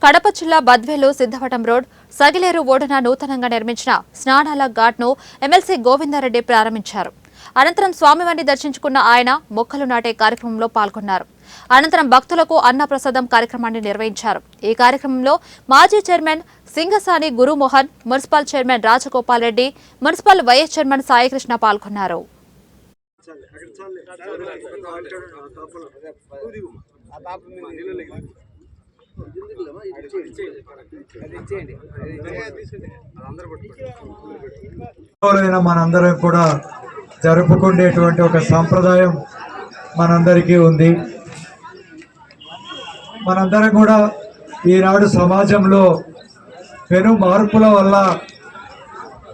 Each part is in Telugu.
కడప జిల్లా బద్వేలు సిద్ధవటం రోడ్ సగిలేరు ఓడున నూతనంగా నిర్మించిన స్నానాల ఘాట్ను ఎమ్మెల్సీ గోవిందారెడ్డి ప్రారంభించారు. అనంతరం స్వామివారిని దర్శించుకున్న ఆయన మొక్కలు నాటే కార్యక్రమంలో పాల్గొన్నారు. అనంతరం భక్తులకు అన్నప్రసాదం కార్యక్రమాన్ని నిర్వహించారు. ఈ కార్యక్రమంలో మాజీ chairman Singasani Gurumohan, municipal chairman Rajagopal Reddy, municipal vice chairman Saikrishna పాల్గొన్నారు. మనందరం కూడా జరుపుకునేటువంటి ఒక సాంప్రదాయం మనందరికీ ఉంది. మనందరం కూడా ఈనాడు సమాజంలో పెను మార్పుల వల్ల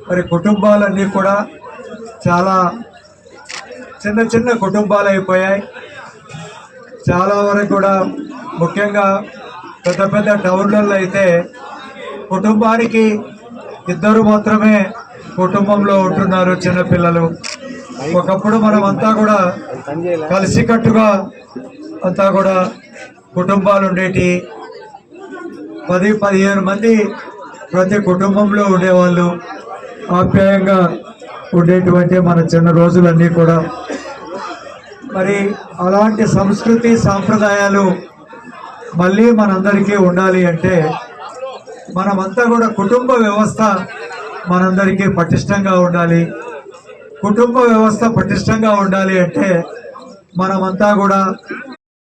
మరి కుటుంబాలన్నీ కూడా చాలా చిన్న చిన్న కుటుంబాలు అయిపోయాయి. చాలా వరకు కూడా ముఖ్యంగా పెద్ద పెద్ద టౌన్లలో అయితే కుటుంబానికి ఇద్దరు మాత్రమే కుటుంబంలో ఉంటున్నారు చిన్నపిల్లలు. ఒకప్పుడు మనం అంతా కూడా కలిసికట్టుగా అంతా కూడా కుటుంబాలు ఉండేటి. 10-15 మంది ప్రతి కుటుంబంలో ఉండేవాళ్ళు. ఆప్యాయంగా ఉండేటువంటి మన చిన్న రోజులన్నీ కూడా మరి అలాంటి సంస్కృతి సాంప్రదాయాలు మళ్ళీ మనందరికీ ఉండాలి అంటే మనమంతా కూడా కుటుంబ వ్యవస్థ మనందరికీ పటిష్టంగా ఉండాలి. కుటుంబ వ్యవస్థ పటిష్టంగా ఉండాలి అంటే మనమంతా కూడా